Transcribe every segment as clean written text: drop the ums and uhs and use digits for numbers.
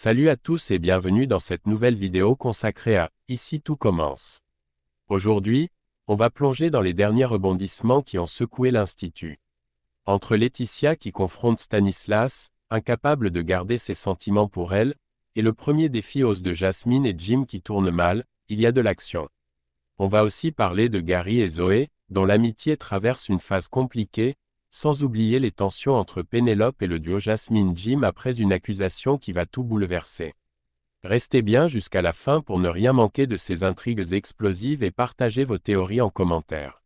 Salut à tous et bienvenue dans cette nouvelle vidéo consacrée à « Ici tout commence ». Aujourd'hui, on va plonger dans les derniers rebondissements qui ont secoué l'Institut. Entre Laetitia qui confronte Stanislas, incapable de garder ses sentiments pour elle, et le premier défi ose de Jasmine et Jim qui tourne mal, il y a de l'action. On va aussi parler de Gary et Zoé, dont l'amitié traverse une phase compliquée, sans oublier les tensions entre Pénélope et le duo Jasmine-Jim après une accusation qui va tout bouleverser. Restez bien jusqu'à la fin pour ne rien manquer de ces intrigues explosives et partagez vos théories en commentaire.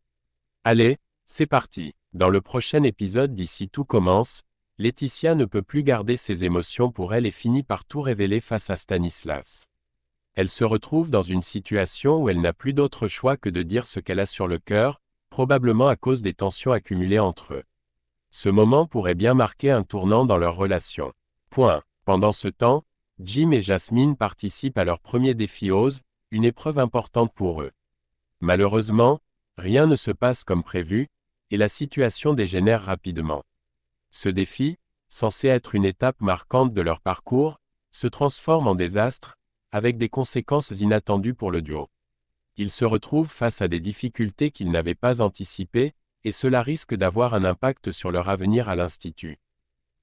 Allez, c'est parti. Dans le prochain épisode d'Ici tout commence, Laetitia ne peut plus garder ses émotions pour elle et finit par tout révéler face à Stanislas. Elle se retrouve dans une situation où elle n'a plus d'autre choix que de dire ce qu'elle a sur le cœur, probablement à cause des tensions accumulées entre eux. Ce moment pourrait bien marquer un tournant dans leur relation. Pendant ce temps, Jim et Jasmine participent à leur premier défi Ose, une épreuve importante pour eux. Malheureusement, rien ne se passe comme prévu, et la situation dégénère rapidement. Ce défi, censé être une étape marquante de leur parcours, se transforme en désastre, avec des conséquences inattendues pour le duo. Ils se retrouvent face à des difficultés qu'ils n'avaient pas anticipées, et cela risque d'avoir un impact sur leur avenir à l'Institut.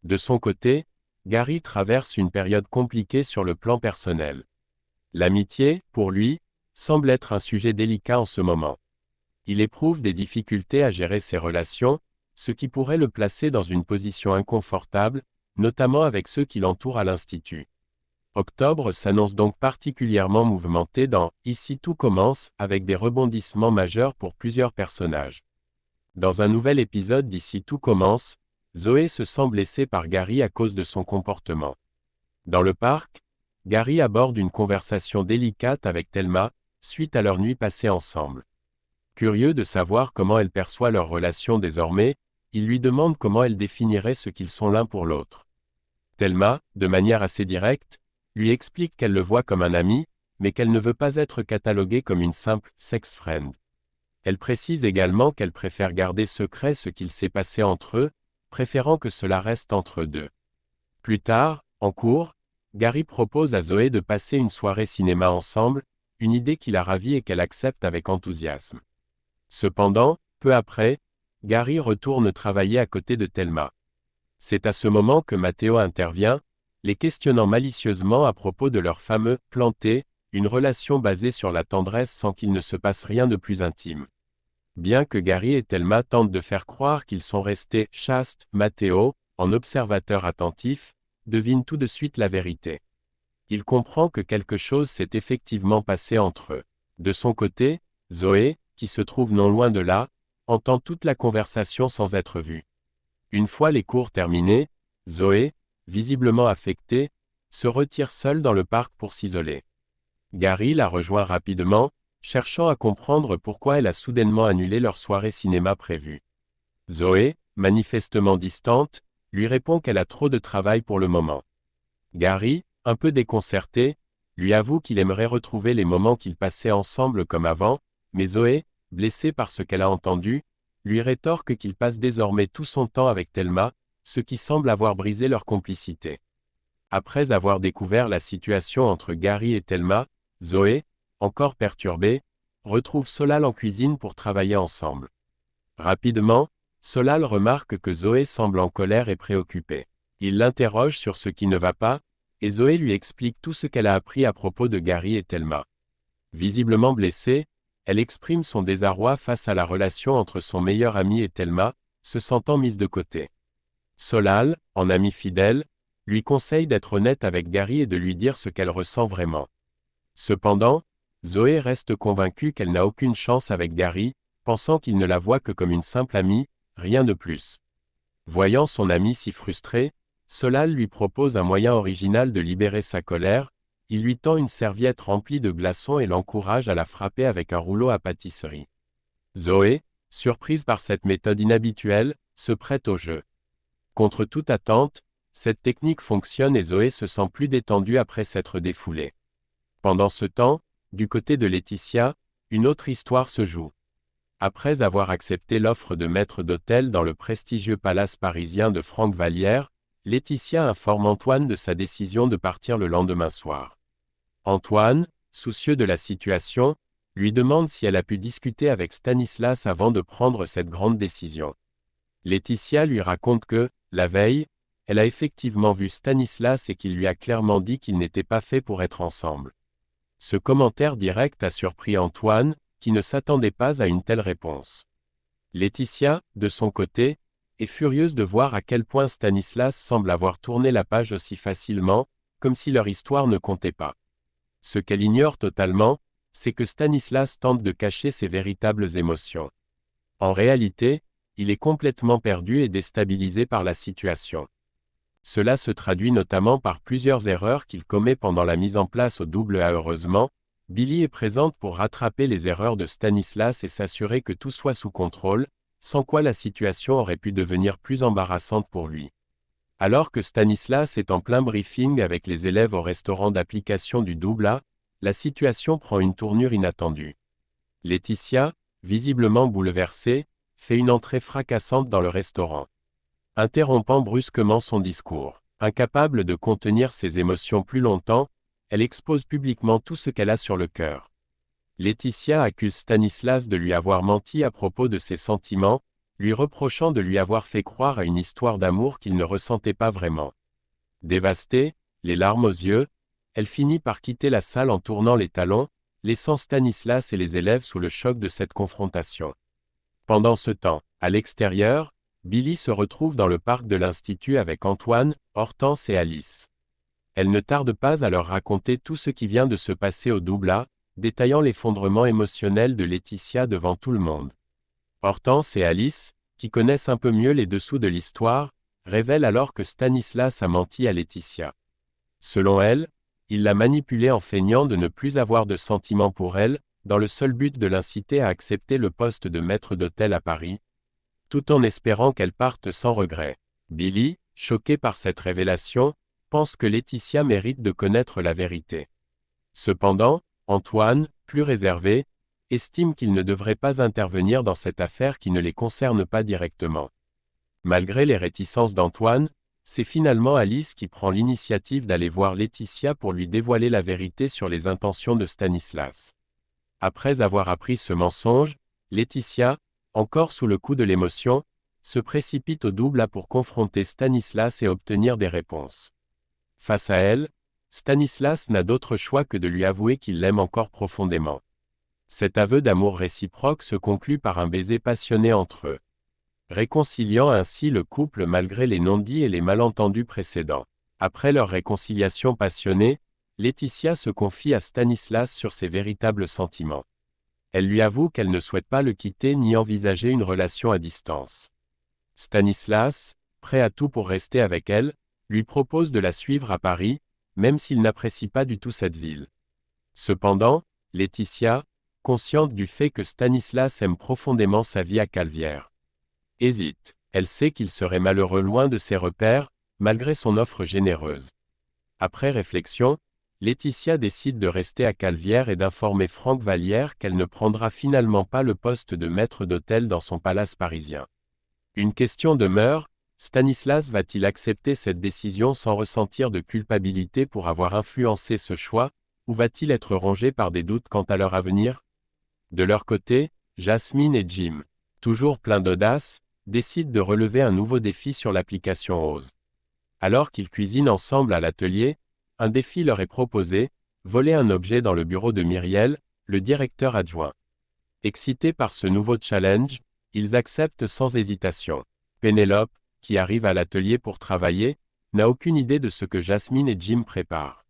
De son côté, Gary traverse une période compliquée sur le plan personnel. L'amitié, pour lui, semble être un sujet délicat en ce moment. Il éprouve des difficultés à gérer ses relations, ce qui pourrait le placer dans une position inconfortable, notamment avec ceux qui l'entourent à l'Institut. Octobre s'annonce donc particulièrement mouvementé dans « Ici tout commence » avec des rebondissements majeurs pour plusieurs personnages. Dans un nouvel épisode d'Ici tout commence, Zoé se sent blessée par Gary à cause de son comportement. Dans le parc, Gary aborde une conversation délicate avec Thelma, suite à leur nuit passée ensemble. Curieux de savoir comment elle perçoit leur relation désormais, il lui demande comment elle définirait ce qu'ils sont l'un pour l'autre. Thelma, de manière assez directe, lui explique qu'elle le voit comme un ami, mais qu'elle ne veut pas être cataloguée comme une simple « sex friend ». Elle précise également qu'elle préfère garder secret ce qu'il s'est passé entre eux, préférant que cela reste entre eux deux. Plus tard, en cours, Gary propose à Zoé de passer une soirée cinéma ensemble, une idée qui la ravit et qu'elle accepte avec enthousiasme. Cependant, peu après, Gary retourne travailler à côté de Thelma. C'est à ce moment que Matteo intervient, les questionnant malicieusement à propos de leur fameux « planté », une relation basée sur la tendresse sans qu'il ne se passe rien de plus intime. Bien que Gary et Thelma tentent de faire croire qu'ils sont restés chastes, Matteo, en observateur attentif, devine tout de suite la vérité. Il comprend que quelque chose s'est effectivement passé entre eux. De son côté, Zoé, qui se trouve non loin de là, entend toute la conversation sans être vue. Une fois les cours terminés, Zoé, visiblement affectée, se retire seule dans le parc pour s'isoler. Gary la rejoint rapidement, cherchant à comprendre pourquoi elle a soudainement annulé leur soirée cinéma prévue. Zoé, manifestement distante, lui répond qu'elle a trop de travail pour le moment. Gary, un peu déconcerté, lui avoue qu'il aimerait retrouver les moments qu'ils passaient ensemble comme avant, mais Zoé, blessée par ce qu'elle a entendu, lui rétorque qu'il passe désormais tout son temps avec Thelma, ce qui semble avoir brisé leur complicité. Après avoir découvert la situation entre Gary et Thelma, Zoé, encore perturbée, retrouve Solal en cuisine pour travailler ensemble. Rapidement, Solal remarque que Zoé semble en colère et préoccupée. Il l'interroge sur ce qui ne va pas, et Zoé lui explique tout ce qu'elle a appris à propos de Gary et Thelma. Visiblement blessée, elle exprime son désarroi face à la relation entre son meilleur ami et Thelma, se sentant mise de côté. Solal, en ami fidèle, lui conseille d'être honnête avec Gary et de lui dire ce qu'elle ressent vraiment. Cependant, Zoé reste convaincue qu'elle n'a aucune chance avec Gary, pensant qu'il ne la voit que comme une simple amie, rien de plus. Voyant son ami si frustré, Solal lui propose un moyen original de libérer sa colère, il lui tend une serviette remplie de glaçons et l'encourage à la frapper avec un rouleau à pâtisserie. Zoé, surprise par cette méthode inhabituelle, se prête au jeu. Contre toute attente, cette technique fonctionne et Zoé se sent plus détendue après s'être défoulée. Pendant ce temps, du côté de Laetitia, une autre histoire se joue. Après avoir accepté l'offre de maître d'hôtel dans le prestigieux palace parisien de Franck Vallière, Laetitia informe Antoine de sa décision de partir le lendemain soir. Antoine, soucieux de la situation, lui demande si elle a pu discuter avec Stanislas avant de prendre cette grande décision. Laetitia lui raconte que, la veille, elle a effectivement vu Stanislas et qu'il lui a clairement dit qu'ils n'étaient pas faits pour être ensemble. Ce commentaire direct a surpris Antoine, qui ne s'attendait pas à une telle réponse. Laetitia, de son côté, est furieuse de voir à quel point Stanislas semble avoir tourné la page aussi facilement, comme si leur histoire ne comptait pas. Ce qu'elle ignore totalement, c'est que Stanislas tente de cacher ses véritables émotions. En réalité, il est complètement perdu et déstabilisé par la situation. Cela se traduit notamment par plusieurs erreurs qu'il commet pendant la mise en place au double A. Heureusement, Billy est présente pour rattraper les erreurs de Stanislas et s'assurer que tout soit sous contrôle, sans quoi la situation aurait pu devenir plus embarrassante pour lui. Alors que Stanislas est en plein briefing avec les élèves au restaurant d'application du double A, la situation prend une tournure inattendue. Laetitia, visiblement bouleversée, fait une entrée fracassante dans le restaurant. Interrompant brusquement son discours, incapable de contenir ses émotions plus longtemps, elle expose publiquement tout ce qu'elle a sur le cœur. Laetitia accuse Stanislas de lui avoir menti à propos de ses sentiments, lui reprochant de lui avoir fait croire à une histoire d'amour qu'il ne ressentait pas vraiment. Dévastée, les larmes aux yeux, elle finit par quitter la salle en tournant les talons, laissant Stanislas et les élèves sous le choc de cette confrontation. Pendant ce temps, à l'extérieur, Billy se retrouve dans le parc de l'Institut avec Antoine, Hortense et Alice. Elle ne tarde pas à leur raconter tout ce qui vient de se passer au double A, détaillant l'effondrement émotionnel de Laetitia devant tout le monde. Hortense et Alice, qui connaissent un peu mieux les dessous de l'histoire, révèlent alors que Stanislas a menti à Laetitia. Selon elle, il l'a manipulée en feignant de ne plus avoir de sentiments pour elle, dans le seul but de l'inciter à accepter le poste de maître d'hôtel à Paris, tout en espérant qu'elle parte sans regret. Billy, choqué par cette révélation, pense que Laetitia mérite de connaître la vérité. Cependant, Antoine, plus réservé, estime qu'il ne devrait pas intervenir dans cette affaire qui ne les concerne pas directement. Malgré les réticences d'Antoine, c'est finalement Alice qui prend l'initiative d'aller voir Laetitia pour lui dévoiler la vérité sur les intentions de Stanislas. Après avoir appris ce mensonge, Laetitia, encore sous le coup de l'émotion, se précipite au double A pour confronter Stanislas et obtenir des réponses. Face à elle, Stanislas n'a d'autre choix que de lui avouer qu'il l'aime encore profondément. Cet aveu d'amour réciproque se conclut par un baiser passionné entre eux, réconciliant ainsi le couple malgré les non-dits et les malentendus précédents. Après leur réconciliation passionnée, Laetitia se confie à Stanislas sur ses véritables sentiments. Elle lui avoue qu'elle ne souhaite pas le quitter ni envisager une relation à distance. Stanislas, prêt à tout pour rester avec elle, lui propose de la suivre à Paris, même s'il n'apprécie pas du tout cette ville. Cependant, Laetitia, consciente du fait que Stanislas aime profondément sa vie à Calvière, hésite. Elle sait qu'il serait malheureux loin de ses repères, malgré son offre généreuse. Après réflexion, Laetitia décide de rester à Calvière et d'informer Franck Vallière qu'elle ne prendra finalement pas le poste de maître d'hôtel dans son palace parisien. Une question demeure, Stanislas va-t-il accepter cette décision sans ressentir de culpabilité pour avoir influencé ce choix, ou va-t-il être rongé par des doutes quant à leur avenir? De leur côté, Jasmine et Jim, toujours pleins d'audace, décident de relever un nouveau défi sur l'application Ose. Alors qu'ils cuisinent ensemble à l'atelier, un défi leur est proposé, voler un objet dans le bureau de Myriel, le directeur adjoint. Excités par ce nouveau challenge, ils acceptent sans hésitation. Pénélope, qui arrive à l'atelier pour travailler, n'a aucune idée de ce que Jasmine et Jim préparent.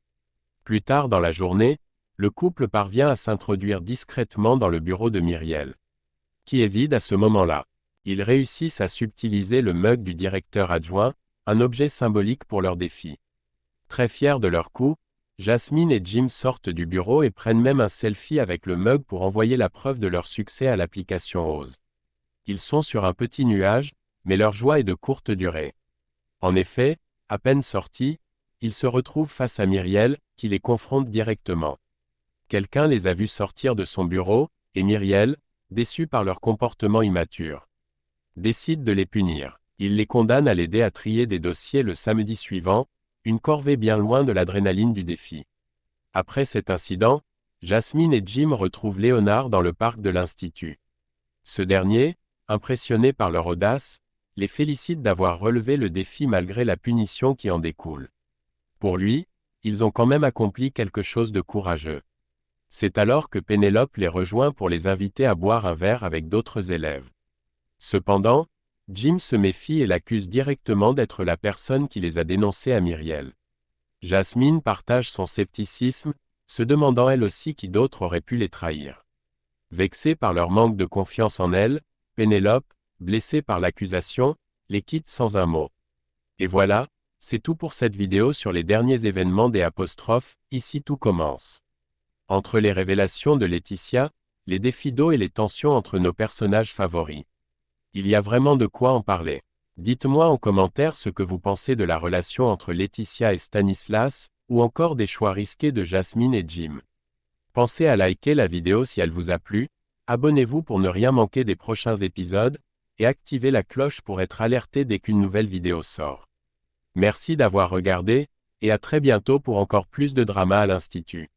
Plus tard dans la journée, le couple parvient à s'introduire discrètement dans le bureau de Myriel, qui est vide à ce moment-là. Ils réussissent à subtiliser le mug du directeur adjoint, un objet symbolique pour leur défi. Très fiers de leur coup, Jasmine et Jim sortent du bureau et prennent même un selfie avec le mug pour envoyer la preuve de leur succès à l'application Ose. Ils sont sur un petit nuage, mais leur joie est de courte durée. En effet, à peine sortis, ils se retrouvent face à Myriel, qui les confronte directement. Quelqu'un les a vus sortir de son bureau, et Myriel, déçu par leur comportement immature, décide de les punir. Il les condamne à l'aider à trier des dossiers le samedi suivant, une corvée bien loin de l'adrénaline du défi. Après cet incident, Jasmine et Jim retrouvent Léonard dans le parc de l'Institut. Ce dernier, impressionné par leur audace, les félicite d'avoir relevé le défi malgré la punition qui en découle. Pour lui, ils ont quand même accompli quelque chose de courageux. C'est alors que Pénélope les rejoint pour les inviter à boire un verre avec d'autres élèves. Cependant, Jim se méfie et l'accuse directement d'être la personne qui les a dénoncés à Myriel. Jasmine partage son scepticisme, se demandant elle aussi qui d'autre aurait pu les trahir. Vexée par leur manque de confiance en elle, Pénélope, blessée par l'accusation, les quitte sans un mot. Et voilà, c'est tout pour cette vidéo sur les derniers événements des apostrophes, ici tout commence. Entre les révélations de Laetitia, les défis d'eau et les tensions entre nos personnages favoris. Il y a vraiment de quoi en parler. Dites-moi en commentaire ce que vous pensez de la relation entre Laetitia et Stanislas, ou encore des choix risqués de Jasmine et Jim. Pensez à liker la vidéo si elle vous a plu, abonnez-vous pour ne rien manquer des prochains épisodes, et activez la cloche pour être alerté dès qu'une nouvelle vidéo sort. Merci d'avoir regardé, et à très bientôt pour encore plus de drama à l'Institut.